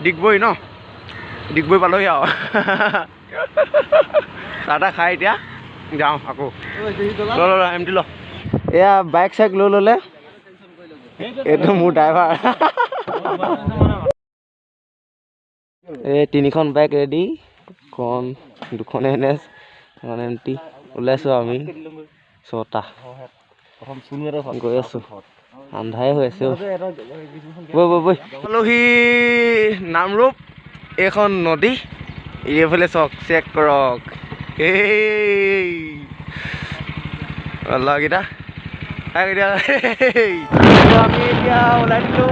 ডিগবৈ ন ডিগবৈ পালোহি আৰু চাহ তাহ খাই এতিয়া যাওঁ আকৌ ল এমটি ল এয়া বাইক চাইক লৈ ল'লে এইটো মোৰ ড্ৰাইভাৰ এই 3খন বাইক ৰেডি দুখন NS এখন MT ওলাইছোঁ আমি 6টা গৈ আছোঁ আন্ধাৰে হৈ আছে বৈ পালোহি নামৰূপ এইখন নদী এইফালে চক চেক কৰক এই লগকেইটা আমি এতিয়া ওলাই দিলোঁ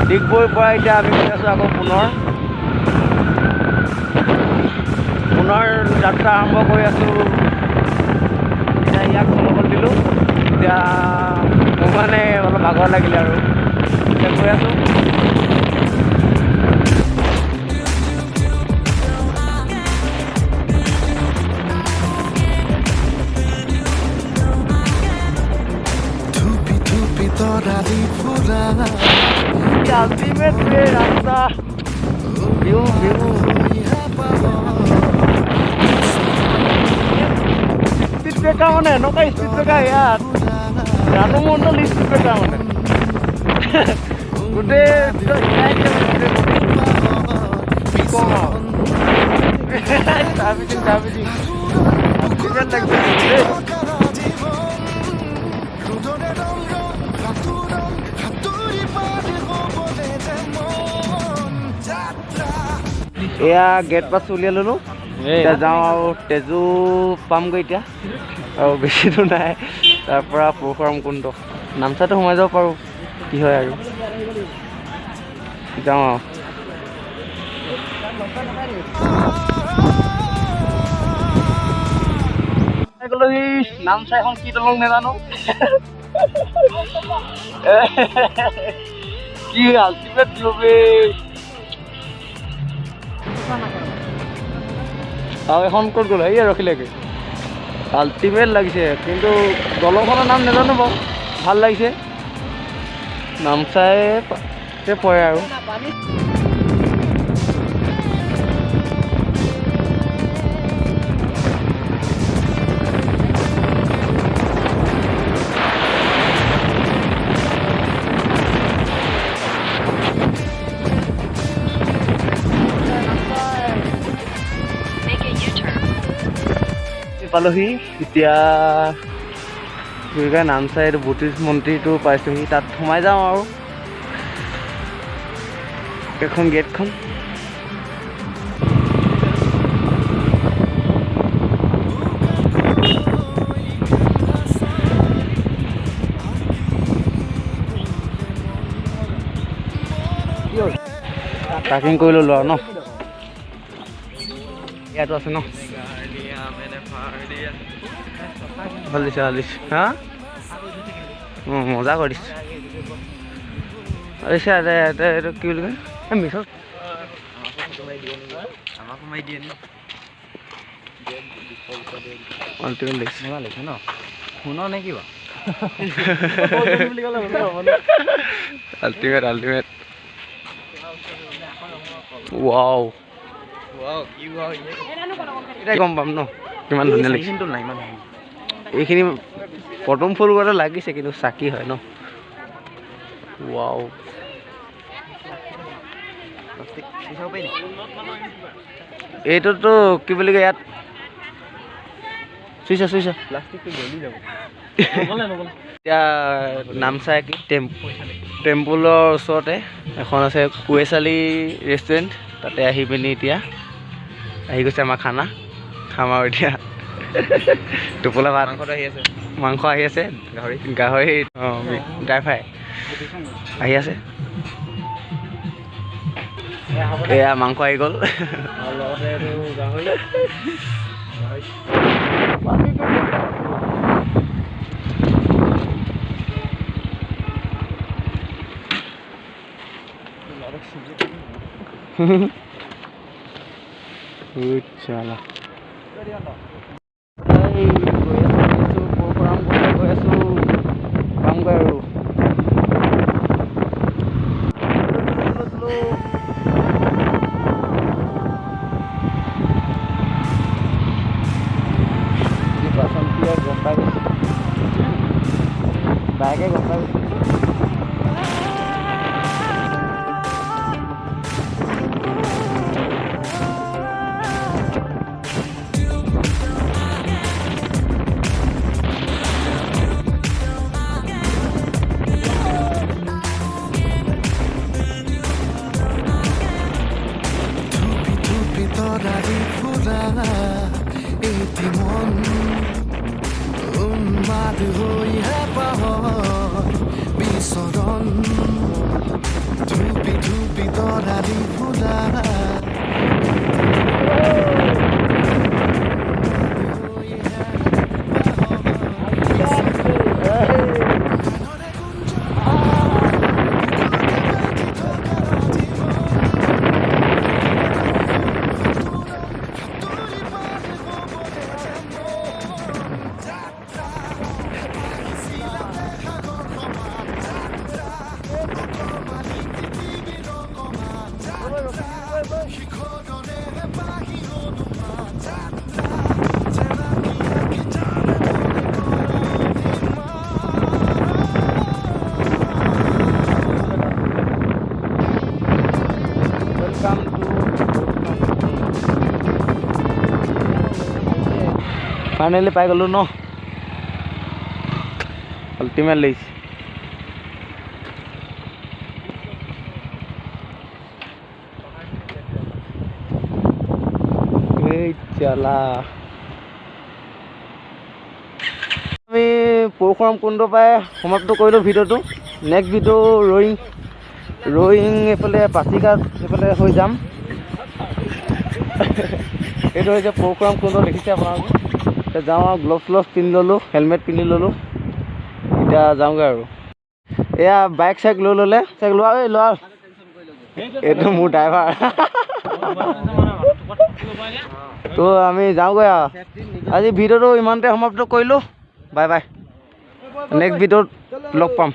ডিগবৈৰ পৰা এতিয়া আমি গৈ আছোঁ আকৌ পুনৰ যাত্ৰা আৰম্ভ কৰি আছোঁ এতিয়া ইয়াক চলাবলৈ দিলোঁ এতিয়া মোৰ মানে অলপ ভাগৰ লাগিলে আৰু এতিয়া গৈ আছোঁ আল্টিমেট ৰাস্তা ভিউ স্পীড ব্ৰেকাৰ মানে এনেকুৱা স্পীড ব্ৰেকাৰ ইয়াত জানো মণ্ডল স্পীড ব্ৰেকাৰ মানে গোটেই কি কম আৰু এয়া গেট পাছ উলিয়াই ল'লোঁ এতিয়া যাওঁ আৰু তেজু পামগৈ এতিয়া আৰু বেছি দূৰ নাই তাৰপৰা পৰশুৰাম কুণ্ড নামচাইতো সোমাই যাব পাৰোঁ কি হয় আৰু যাওঁ আৰু গ'লোহি নামচাইখন কি দলং নাজানো কি আল্টিমেট লবে আৰু এখন ক'ত গ'ল এই ৰখিলেগৈ আল্টিমেট লাগিছে কিন্তু দলংখনৰ নাম নাজানো বাৰু ভাল লাগিছে নামচাইতে পৰে আৰু পালোহি এতিয়া নামচাই বুদ্ধিষ্ট মন্দিৰটো পাইছোঁহি তাত সোমাই যাওঁ আৰু এখন গেটখন পাৰ্কিং কৰি ল'লোঁ আৰু ন ইয়াতো আছে ন ভাল দিছে হা মজা কৰিছে এইটো কি বুলি কয় মিছত আমাক সোমাই দিয়ে নি আল্টিমেট লিখে ন শুন নে কিবা আল্টিমেট ৱাও এটাই গম পাম ন কিমান ধুনীয়া লাগিছে এইখিনি পদুম ফুল গতে লাগিছে কিন্তু চাকি হয় ন ৱাও এইটোতো কি বুলি কয় ইয়াত চুইছা এতিয়া নামচাই কি টেম্পুলৰ ওচৰতে এখন আছে কুৱেচালি ৰেষ্টুৰেণ্ট তাতে আহি পিনি এতিয়া আহি গৈছে আমাৰ খানা খাম আৰু এতিয়া টোপোলা ভাত মাংস আহি আছে গাহৰি ড্ৰাই ফ্ৰাই আহি আছে এয়া মাংস আহি গ'ল চালা গৈ আছোঁ পামগৈ আৰু ফাইনেলি পাই গ'লো ন আল্টিমেট লাগিছে এই চালা আমি পৰশুৰাম কুণ্ড পাই সমাপ্ত কৰিলোঁ ভিডিঅ'টো নেক্সট ভিডিঅ' ৰয়িং এইফালে পাচিঘাট এইফালে হৈ যাম এইটো হৈছে পৰশুৰাম কুণ্ড দেখিছে আপোনালোকে যাওঁ আৰু গ্লভছ পিন্ধি ল'লোঁ হেলমেট পিন্ধি ল'লোঁ এতিয়া যাওঁগৈ আৰু এয়া বাইক চাইক লৈ ল'লে চাইক লোৱা এই লোৱা এইটো মোৰ ড্ৰাইভাৰ তো আমি যাওঁগৈ আৰু আজি ভিডিঅ'টো ইমানতে সমাপ্ত কৰিলোঁ বাই বাই নেক্সট ভিডিঅ'ত লগ পাম